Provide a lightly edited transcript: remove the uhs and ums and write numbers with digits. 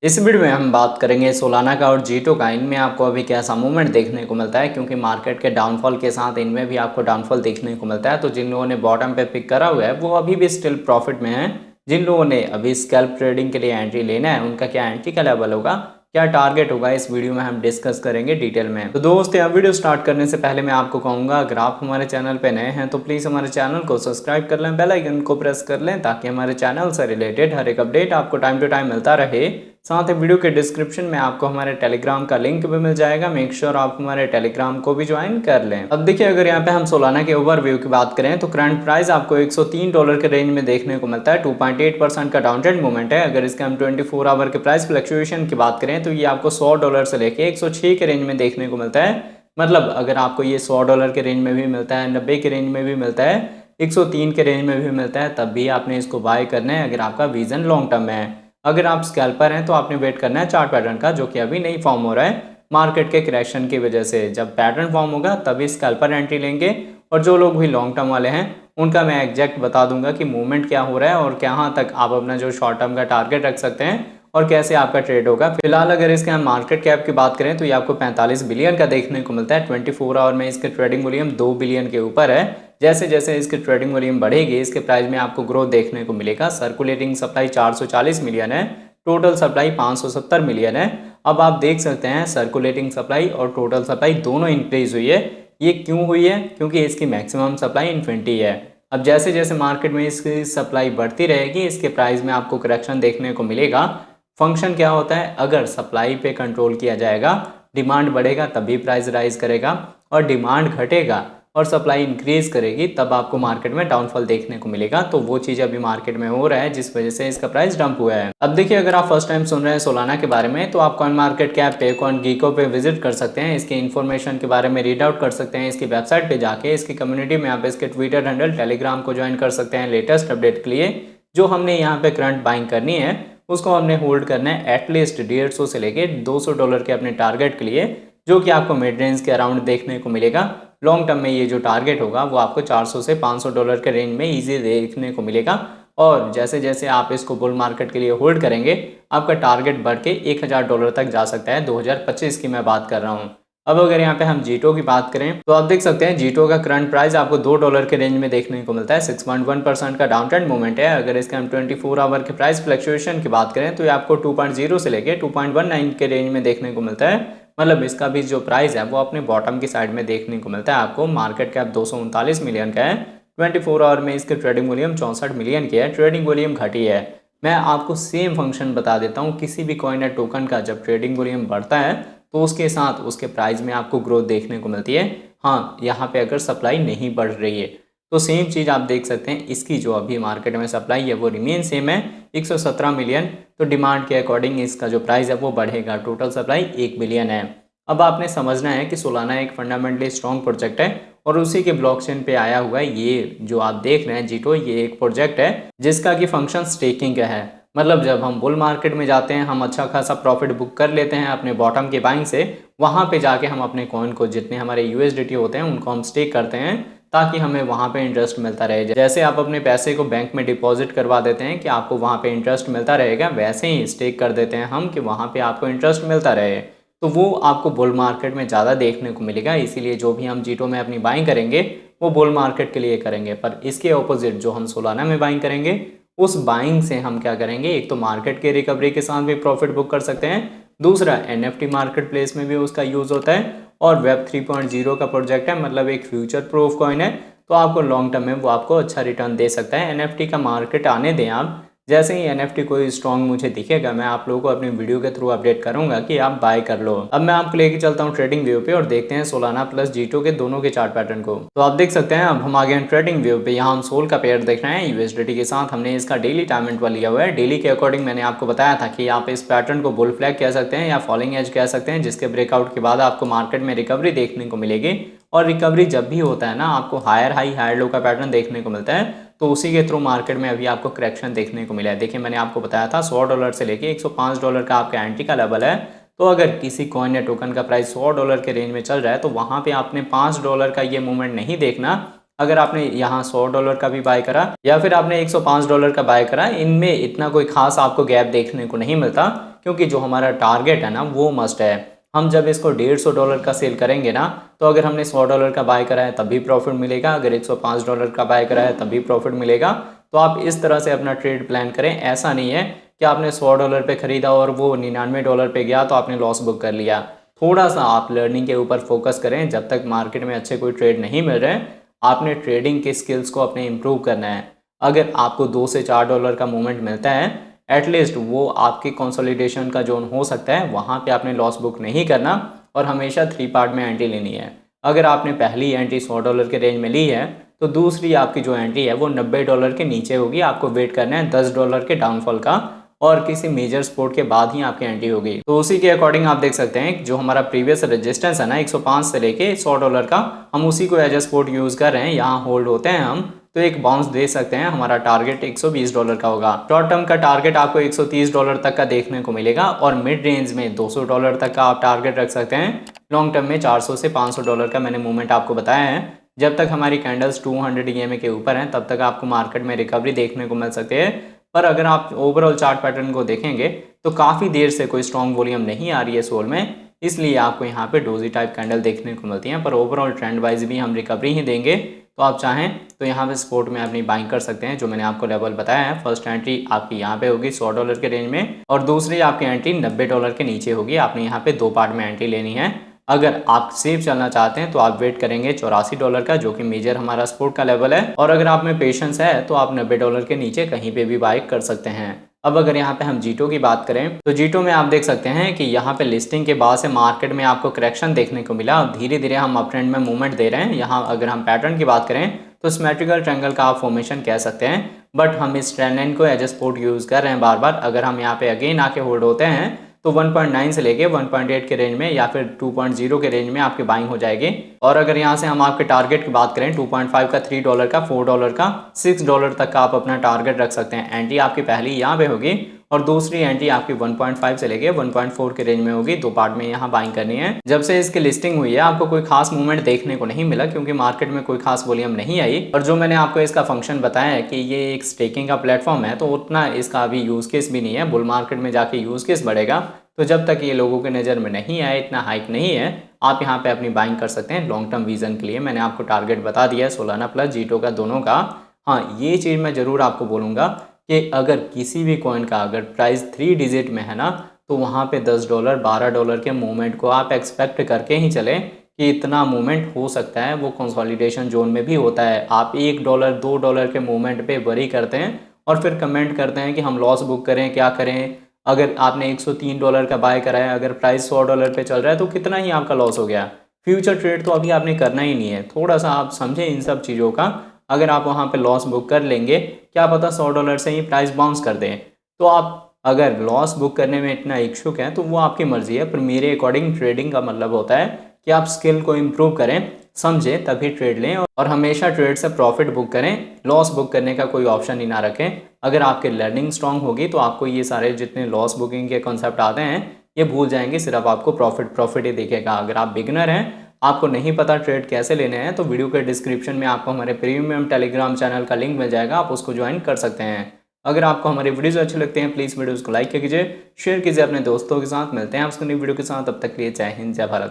इस वीडियो में हम बात करेंगे सोलाना का और जीटो का। इनमें आपको अभी कैसा मूवमेंट देखने को मिलता है, क्योंकि मार्केट के डाउनफॉल के साथ इनमें भी आपको डाउनफॉल देखने को मिलता है। तो जिन लोगों ने बॉटम पे पिक करा हुआ है वो अभी भी स्टिल प्रॉफिट में है। जिन लोगों ने अभी स्कैल्प ट्रेडिंग के लिए एंट्री लेना है उनका क्या एंट्री का लेवल होगा, क्या टारगेट होगा, इस वीडियो में हम डिस्कस करेंगे डिटेल में। तो दोस्त यहाँ वीडियो स्टार्ट करने से पहले मैं आपको कहूँगा, अगर आप हमारे चैनल पे नए हैं तो प्लीज़ हमारे चैनल को सब्सक्राइब कर लें, बेल आइकन को प्रेस कर लें, ताकि हमारे चैनल से रिलेटेड हर एक अपडेट आपको टाइम टू टाइम मिलता रहे। साथ ही वीडियो के डिस्क्रिप्शन में आपको हमारे टेलीग्राम का लिंक भी मिल जाएगा। मेक श्योर आप हमारे टेलीग्राम को भी ज्वाइन कर लें। अब देखिए, अगर यहाँ पे हम सोलाना के ओवरव्यू की बात करें तो करंट प्राइस आपको $103 के रेंज में देखने को मिलता है। 2.8% का डाउनट्रेंड मूवमेंट है। अगर इसके हम 24 आवर के प्राइस फ्लक्चुएशन की बात करें तो ये आपको $100 से लेके 106 के रेंज में देखने को मिलता है। मतलब अगर आपको ये $100 के रेंज में भी मिलता है, 90 के रेंज में भी मिलता है, 103 के रेंज में भी मिलता है, तब भी आपने इसको बाय करना है अगर आपका विजन लॉन्ग टर्म में है। अगर आप स्कैल्पर हैं तो आपने वेट करना है चार्ट पैटर्न का, जो कि अभी नहीं फॉर्म हो रहा है मार्केट के करेक्शन की वजह से। जब पैटर्न फॉर्म होगा तभी स्कैल्पर एंट्री लेंगे। और जो लोग भी लॉन्ग टर्म वाले हैं उनका मैं एग्जैक्ट बता दूंगा कि मूवमेंट क्या हो रहा है और कहाँ तक आप अपना जो शॉर्ट टर्म का टारगेट रख सकते हैं और कैसे आपका ट्रेड होगा। फिलहाल अगर इसके हम मार्केट कैप की बात करें तो ये आपको 45 बिलियन का देखने को मिलता है। 24 आवर में इसके ट्रेडिंग वॉल्यूम 2 बिलियन के ऊपर है। जैसे जैसे इसकी ट्रेडिंग वॉल्यूम बढ़ेगी इसके प्राइस में आपको ग्रोथ देखने को मिलेगा। सर्कुलेटिंग सप्लाई 440 मिलियन है, टोटल सप्लाई 570 मिलियन है। अब आप देख सकते हैं सर्कुलेटिंग सप्लाई और टोटल सप्लाई दोनों इंक्रीज हुई है। ये क्यों हुई है? क्योंकि इसकी मैक्सिमम सप्लाई इन्फिनिटी है। अब जैसे जैसे मार्केट में इसकी सप्लाई बढ़ती रहेगी इसके प्राइस में आपको करेक्शन देखने को मिलेगा। फंक्शन क्या होता है? अगर सप्लाई पे कंट्रोल किया जाएगा, डिमांड बढ़ेगा तभी प्राइस राइज करेगा, और डिमांड घटेगा और सप्लाई इंक्रीज करेगी तब आपको मार्केट में डाउनफॉल देखने को मिलेगा। तो वो चीज़ अभी मार्केट में हो रहा है जिस वजह से इसका प्राइस डंप हुआ है। अब देखिए, अगर आप फर्स्ट टाइम सुन रहे हैं सोलाना के बारे में तो आप कॉइन मार्केट कैप पे, कॉइन गीको पे विजिट कर सकते हैं। इसकी इन्फॉर्मेशन के बारे में रीड आउट कर सकते हैं इसकी वेबसाइट पे जाके। इसकी कम्युनिटी में आप इसके ट्विटर हैंडल, टेलीग्राम को ज्वाइन कर सकते हैं लेटेस्ट अपडेट के लिए। जो हमने यहाँ पे करंट बाइंग करनी है उसको हमने होल्ड करना है एटलीस्ट 150 से लेके $200 के अपने टारगेट के लिए, जो कि आपको मिड रेंज के अराउंड देखने को मिलेगा। लॉन्ग टर्म में ये जो टारगेट होगा वो आपको $400 से $500 के रेंज में इजी देखने को मिलेगा। और जैसे जैसे आप इसको बुल मार्केट के लिए होल्ड करेंगे आपका टारगेट बढ़ के $1000 तक जा सकता है। 2025 की मैं बात कर रहा हूँ। अब अगर यहाँ पे हम जीटो की बात करें तो आप देख सकते हैं जीटो का करंट प्राइस आपको $2 के रेंज में देखने को मिलता है। 6.1% का डाउन ट्रेंड मूवमेंट है। अगर इसके हम 24 आवर के प्राइस फ्लक्चुएशन की बात करें तो ये आपको 2.0 से लेके 2.19 के रेंज में देखने को मिलता है। मतलब इसका भी जो प्राइस है वो अपने बॉटम की साइड में देखने को मिलता है आपको। मार्केट कैप 239 मिलियन का है। 24 आवर में इसके ट्रेडिंग वॉल्यूम 64 मिलियन की है। ट्रेडिंग वॉल्यूम घटी है। मैं आपको सेम फंक्शन बता देता हूँ, किसी भी कॉइन या टोकन का जब ट्रेडिंग वॉल्यूम बढ़ता है तो उसके साथ उसके प्राइस में आपको ग्रोथ देखने को मिलती है। हाँ, यहाँ पे अगर सप्लाई नहीं बढ़ रही है तो सेम चीज़ आप देख सकते हैं। इसकी जो अभी मार्केट में सप्लाई है वो रिमेन सेम है 117 मिलियन। तो डिमांड के अकॉर्डिंग इसका जो प्राइस है वो बढ़ेगा। टोटल सप्लाई 1 बिलियन है। अब आपने समझना है कि सोलाना एक फंडामेंटली स्ट्रॉन्ग प्रोजेक्ट है और उसी के ब्लॉकचेन पे आया हुआ है। ये जो आप देख रहे हैं जीटो, ये एक प्रोजेक्ट है जिसका कि फंक्शन स्टेकिंग का है। मतलब जब हम बुल मार्केट में जाते हैं हम अच्छा खासा प्रॉफिट बुक कर लेते हैं अपने बॉटम के बाइंग से। वहाँ पे जाके हम अपने कॉइन को, जितने हमारे यूएसडीटी होते हैं उनको हम स्टेक करते हैं ताकि हमें वहाँ पे इंटरेस्ट मिलता रहे। जैसे आप अपने पैसे को बैंक में डिपॉजिट करवा देते हैं कि आपको वहाँ पे इंटरेस्ट मिलता रहेगा, वैसे ही स्टेक कर देते हैं हम कि वहाँ पे आपको इंटरेस्ट मिलता रहे। तो वो आपको बुल मार्केट में ज़्यादा देखने को मिलेगा। इसीलिए जो भी हम जीटो में अपनी बाइंग करेंगे वो बुल मार्केट के लिए करेंगे। पर इसके ऑपोजिट जो हम सोलाना में बाइंग करेंगे उस बाइंग से हम क्या करेंगे, एक तो मार्केट के रिकवरी के साथ भी प्रॉफिट बुक कर सकते हैं, दूसरा एनएफटी मार्केट प्लेस में भी उसका यूज़ होता है, और वेब 3.0 का प्रोजेक्ट है, मतलब एक फ्यूचर प्रूफ कॉइन है। तो आपको लॉन्ग टर्म में वो आपको अच्छा रिटर्न दे सकता है। एनएफटी का मार्केट आने दें आप। जैसे ही एनएफटी कोई स्ट्रॉन्ग मुझे दिखेगा मैं आप लोगों को अपनी वीडियो के थ्रू अपडेट करूंगा कि आप बाय कर लो। अब मैं आपको लेके चलता हूँ ट्रेडिंग व्यू पे और देखते हैं सोलाना प्लस जीटो के दोनों के चार्ट पैटर्न को। तो आप देख सकते हैं अब हम आ गए ट्रेडिंग व्यू पे। यहाँ हम सोल का पेयर देख रहे हैं यूएसडीटी के साथ। हमने इसका डेली टाइम इंटरवल लिया हुआ है। डेली के अकॉर्डिंग मैंने आपको बताया था कि आप इस पैटर्न को बुल फ्लैग कह सकते हैं या फॉलिंग एज कह सकते हैं, जिसके ब्रेकआउट के बाद आपको मार्केट में रिकवरी देखने को मिलेगी। और रिकवरी जब भी होता है ना आपको हायर हाई हायर लो का पैटर्न देखने को मिलता है। तो उसी के थ्रू मार्केट में अभी आपको करेक्शन देखने को मिला है। देखिए, मैंने आपको बताया था $100 से लेके $105 का आपका एंट्री का लेवल है। तो अगर किसी कॉइन या टोकन का प्राइस $100 के रेंज में चल रहा है तो वहाँ पे आपने $5 का ये मूवमेंट नहीं देखना। अगर आपने यहाँ $100 का भी बाय करा या फिर आपने $105 का बाय करा, इनमें इतना कोई खास आपको गैप देखने को नहीं मिलता। क्योंकि जो हमारा टारगेट है ना वो मस्ट है। हम जब इसको $150 का सेल करेंगे ना, तो अगर हमने $100 का बाय करा है तब भी प्रॉफिट मिलेगा, अगर $105 का बाय करा है तब भी प्रॉफिट मिलेगा। तो आप इस तरह से अपना ट्रेड प्लान करें। ऐसा नहीं है कि आपने $100 पे ख़रीदा और वो $99 पे गया तो आपने लॉस बुक कर लिया। थोड़ा सा आप लर्निंग के ऊपर फोकस करें। जब तक मार्केट में अच्छे कोई ट्रेड नहीं मिल रहे, आपने ट्रेडिंग के स्किल्स को अपने इम्प्रूव करना है। अगर आपको $2 से $4 का मूवमेंट मिलता है, एटलीस्ट वो आपकी कंसोलिडेशन का जोन हो सकता है, वहाँ पे आपने लॉस बुक नहीं करना और हमेशा 3 पार्ट में एंट्री लेनी है। अगर आपने पहली एंट्री $100 के रेंज में ली है, तो दूसरी आपकी जो एंट्री है वो $90 के नीचे होगी। आपको वेट करना है $10 के डाउनफॉल का और किसी मेजर सपोर्ट के बाद ही आपकी एंट्री होगी। तो उसी के अकॉर्डिंग आप देख सकते हैं जो हमारा प्रीवियस रेजिस्टेंस है ना 105 से लेके $100 का, हम उसी को एज ए सपोर्ट यूज़ कर रहे हैं। यहाँ होल्ड होते हैं हम, तो एक बाउंस दे सकते हैं। हमारा टारगेट $120 का होगा। शॉर्ट टर्म का टारगेट आपको $130 तक का देखने को मिलेगा और मिड रेंज में $200 तक का आप टारगेट रख सकते हैं। लॉन्ग टर्म में $400 से $500 का मैंने मूवमेंट आपको बताया है। जब तक हमारी कैंडल्स 200 EMA के ऊपर हैं तब तक आपको मार्केट में रिकवरी देखने को मिल सकती है। पर अगर आप ओवरऑल चार्ट पैटर्न को देखेंगे तो काफ़ी देर से कोई स्ट्रॉन्ग वॉल्यूम नहीं आ रही है सोल में, इसलिए आपको यहाँ पे डोजी टाइप कैंडल देखने को मिलती हैं। पर ओवरऑल ट्रेंड वाइज भी हम रिकवरी ही देंगे। तो आप चाहें तो यहाँ पे सपोर्ट में अपनी बाइंग कर सकते हैं। जो मैंने आपको लेवल बताया है, फर्स्ट एंट्री आपकी यहाँ पे होगी $100 के रेंज में और दूसरी आपकी एंट्री $90 के नीचे होगी। आपने यहाँ पे 2 पार्ट में एंट्री लेनी है। अगर आप सेफ चलना चाहते हैं तो आप वेट करेंगे $84 का, जो कि मेजर हमारा सपोर्ट का लेवल है। और अगर आप में पेशेंस है तो आप $90 के नीचे कहीं पे भी बाय कर सकते हैं। अब अगर यहाँ पे हम जीटो की बात करें तो जीटो में आप देख सकते हैं कि यहाँ पे लिस्टिंग के बाद से मार्केट में आपको करेक्शन देखने को मिला और धीरे धीरे हम अप ट्रेंड में मूवमेंट दे रहे हैं। यहाँ अगर हम पैटर्न की बात करें तो सिमेट्रिकल ट्रायंगल का आप फॉर्मेशन कह सकते हैं, बट हम इस ट्रेंड लाइन को एज ए सपोर्ट यूज़ कर रहे हैं बार बार। अगर हम यहाँ पे अगेन आके होल्ड होते हैं तो 1.9 से लेके 1.8 के रेंज में या फिर 2.0 के रेंज में आपकी बाइंग हो जाएगी। और अगर यहाँ से हम आपके टारगेट की बात करें 2.5 का, $3 का, $4 का, $6 तक का आप अपना टारगेट रख सकते हैं। एंट्री आपकी पहली यहाँ पे होगी और दूसरी एंट्री आपकी 1.5 से लेके 1.4 के रेंज में होगी। 2 पार्ट में यहाँ बाइंग करनी है। जब से इसकी लिस्टिंग हुई है आपको कोई खास मूवमेंट देखने को नहीं मिला, क्योंकि मार्केट में कोई खास वॉल्यूम नहीं आई। और जो मैंने आपको इसका फंक्शन बताया है कि ये एक स्टेकिंग का प्लेटफॉर्म है, तो उतना इसका अभी यूज़ केस भी नहीं है। बुल मार्केट में जाके यूज़ केस बढ़ेगा। तो जब तक ये लोगों के नज़र में नहीं आए, इतना हाइक नहीं है, आप यहाँ पे अपनी बाइंग कर सकते हैं लॉन्ग टर्म विजन के लिए। मैंने आपको टारगेट बता दिया है सोलाना प्लस जीटो का, दोनों का। हाँ, ये चीज़ मैं ज़रूर आपको बोलूँगा कि अगर किसी भी कॉइन का अगर प्राइस 3 डिजिट में है ना, तो वहाँ पे $10 $12 के मूवमेंट को आप एक्सपेक्ट करके ही चलें कि इतना मूवमेंट हो सकता है। वो कंसोलिडेशन जोन में भी होता है। आप $1 $2 के मूवमेंट पे वरी करते हैं और फिर कमेंट करते हैं कि हम लॉस बुक करें, क्या करें। अगर आपने $103 का बाय करा है, अगर प्राइस $100 पे चल रहा है तो कितना ही आपका लॉस हो गया। फ्यूचर ट्रेड तो अभी आपने करना ही नहीं है। थोड़ा सा आप समझें इन सब चीज़ों का। अगर आप वहाँ पे लॉस बुक कर लेंगे, क्या पता $100 से ही प्राइस बाउंस कर दें। तो आप अगर लॉस बुक करने में इतना इच्छुक हैं तो वो आपकी मर्ज़ी है, पर मेरे अकॉर्डिंग ट्रेडिंग का मतलब होता है कि आप स्किल को इम्प्रूव करें, समझें, तभी ट्रेड लें और हमेशा ट्रेड से प्रॉफिट बुक करें। लॉस बुक करने का कोई ऑप्शन ही ना रखें। अगर आपकी लर्निंग स्ट्रांग होगी तो आपको ये सारे जितने लॉस बुकिंग के कॉन्सेप्ट आते हैं ये भूल जाएंगे। सिर्फ आपको प्रॉफिट ही दिखेगा। अगर आप बिगिनर हैं, आपको नहीं पता ट्रेड कैसे लेने हैं, तो वीडियो के डिस्क्रिप्शन में आपको हमारे प्रीमियम टेलीग्राम चैनल का लिंक मिल जाएगा, आप उसको ज्वाइन कर सकते हैं। अगर आपको हमारे वीडियोस अच्छे लगते हैं प्लीज़ वीडियोस को लाइक कीजिए, शेयर कीजिए अपने दोस्तों के साथ। मिलते हैं आपसे नई वीडियो के साथ, तब तक के लिए जय हिंद, जय भारत।